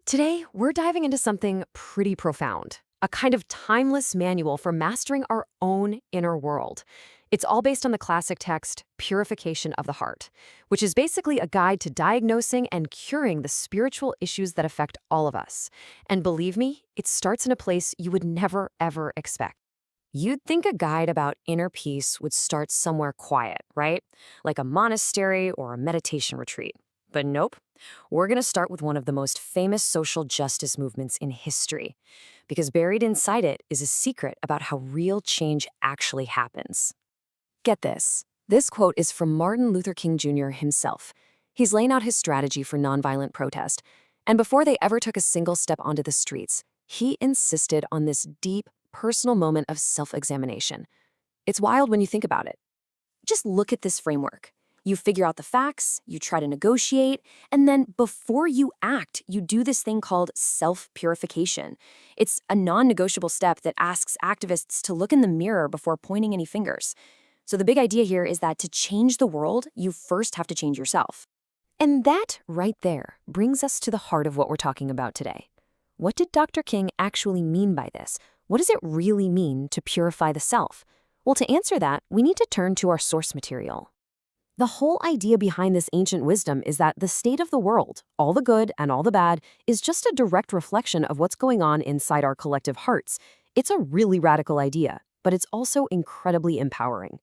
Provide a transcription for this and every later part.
Today, we're diving into something pretty profound, a kind of timeless manual for mastering our own inner world. It's all based on the classic text, Purification of the Heart, which is basically a guide to diagnosing and curing the spiritual issues that affect all of us. And believe me, it starts in a place you would never, ever expect. You'd think a guide about inner peace would start somewhere quiet, right? Like a monastery or a meditation retreat. But nope. We're going to start with one of the most famous social justice movements in history, because buried inside it is a secret about how real change actually happens. Get this. This quote is from Martin Luther King Jr. himself. He's laying out his strategy for nonviolent protest, and before they ever took a single step onto the streets, he insisted on this deep, personal moment of self-examination. It's wild when you think about it. Just look at this framework. You figure out the facts, you try to negotiate, and then before you act, you do this thing called self-purification. It's a non-negotiable step that asks activists to look in the mirror before pointing any fingers. So the big idea here is that to change the world, you first have to change yourself. And that right there brings us to the heart of what we're talking about today. What did Dr. King actually mean by this? What does it really mean to purify the self? Well, to answer that, we need to turn to our source material. The whole idea behind this ancient wisdom is that the state of the world, all the good and all the bad, is just a direct reflection of what's going on inside our collective hearts. It's a really radical idea, but it's also incredibly empowering.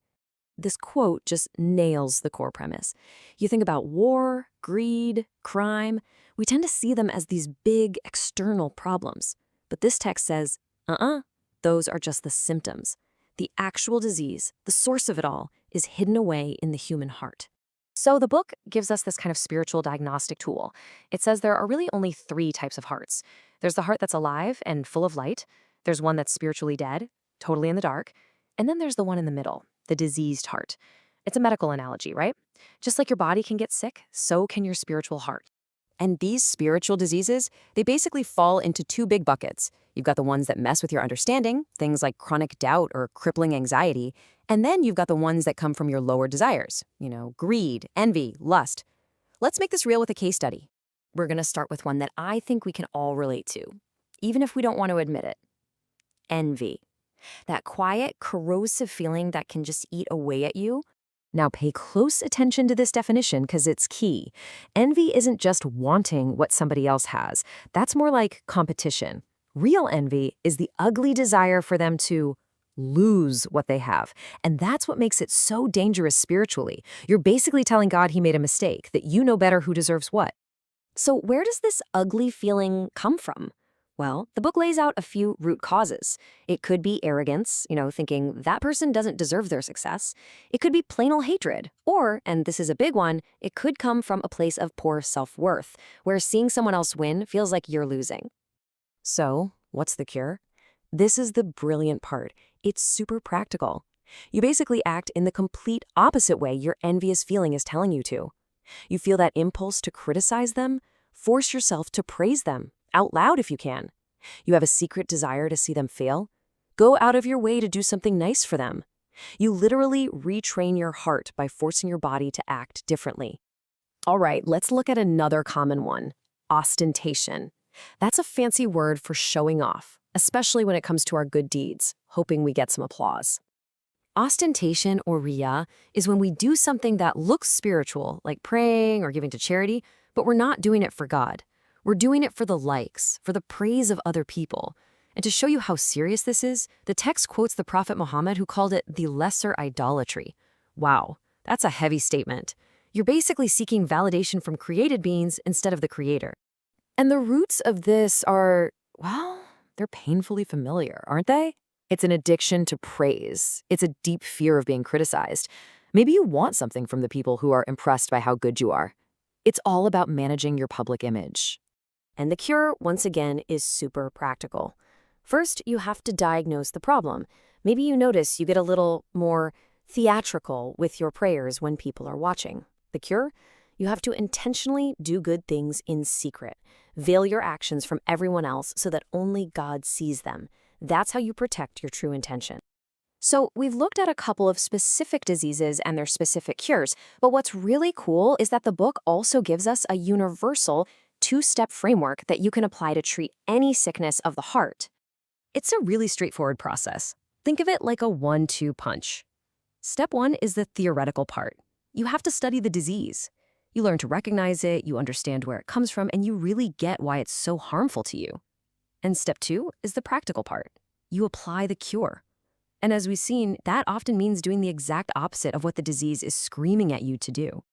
This quote just nails the core premise. You think about war, greed, crime, we tend to see them as these big external problems. But this text says, those are just the symptoms. The actual disease, the source of it all, is hidden away in the human heart. So the book gives us this kind of spiritual diagnostic tool. It says there are really only 3 types of hearts. There's the heart that's alive and full of light. There's one that's spiritually dead, totally in the dark. And then there's the one in the middle, the diseased heart. It's a medical analogy, right? Just like your body can get sick, so can your spiritual heart. And these spiritual diseases, they basically fall into 2 big buckets. You've got the ones that mess with your understanding, things like chronic doubt or crippling anxiety. And then you've got the ones that come from your lower desires, greed, envy, lust. Let's make this real with a case study. We're going to start with one that I think we can all relate to, even if we don't want to admit it. Envy. That quiet, corrosive feeling that can just eat away at you. Now pay close attention to this definition because it's key. Envy isn't just wanting what somebody else has. That's more like competition. Real envy is the ugly desire for them to lose what they have. And that's what makes it so dangerous spiritually. You're basically telling God he made a mistake, that you know better who deserves what. So where does this ugly feeling come from? Well, the book lays out a few root causes. It could be arrogance, thinking that person doesn't deserve their success. It could be plain old hatred. Or, and this is a big one, it could come from a place of poor self-worth, where seeing someone else win feels like you're losing. So, what's the cure? This is the brilliant part. It's super practical. You basically act in the complete opposite way your envious feeling is telling you to. You feel that impulse to criticize them? Force yourself to praise them. Out loud if you can. You have a secret desire to see them fail? Go out of your way to do something nice for them. You literally retrain your heart by forcing your body to act differently. All right, let's look at another common one, ostentation. That's a fancy word for showing off, especially when it comes to our good deeds, hoping we get some applause. Ostentation, or riyah, is when we do something that looks spiritual, like praying or giving to charity, but we're not doing it for God. We're doing it for the likes, for the praise of other people. And to show you how serious this is, the text quotes the Prophet Muhammad, who called it the lesser idolatry. Wow, that's a heavy statement. You're basically seeking validation from created beings instead of the Creator. And the roots of this are, well, they're painfully familiar, aren't they? It's an addiction to praise. It's a deep fear of being criticized. Maybe you want something from the people who are impressed by how good you are. It's all about managing your public image. And the cure, once again, is super practical. First, you have to diagnose the problem. Maybe you notice you get a little more theatrical with your prayers when people are watching. The cure? You have to intentionally do good things in secret. Veil your actions from everyone else so that only God sees them. That's how you protect your true intention. So we've looked at a couple of specific diseases and their specific cures, but what's really cool is that the book also gives us a universal two-step framework that you can apply to treat any sickness of the heart. It's a really straightforward process. Think of it like a 1-2 punch. Step 1 is the theoretical part. You have to study the disease. You learn to recognize it, you understand where it comes from, and you really get why it's so harmful to you. And step 2 is the practical part. You apply the cure. And as we've seen, that often means doing the exact opposite of what the disease is screaming at you to do.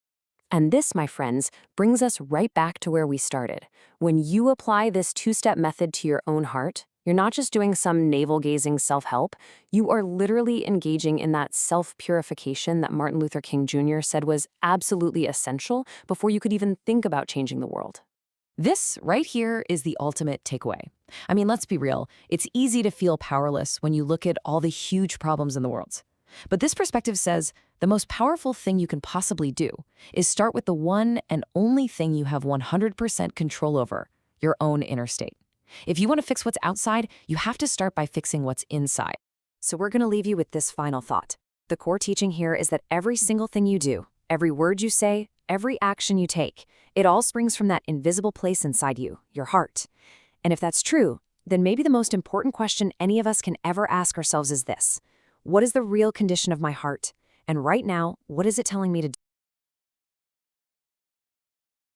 And this, my friends, brings us right back to where we started. When you apply this two-step method to your own heart, you're not just doing some navel-gazing self-help, you are literally engaging in that self-purification that Martin Luther King Jr. said was absolutely essential before you could even think about changing the world. This right here is the ultimate takeaway. I mean, let's be real. It's easy to feel powerless when you look at all the huge problems in the world. But this perspective says the most powerful thing you can possibly do is start with the one and only thing you have 100% control over, your own inner state. If you want to fix what's outside, you have to start by fixing what's inside. So we're going to leave you with this final thought. The core teaching here is that every single thing you do, every word you say, every action you take, it all springs from that invisible place inside you, your heart. And if that's true, then maybe the most important question any of us can ever ask ourselves is this: what is the real condition of my heart? And right now, what is it telling me to do?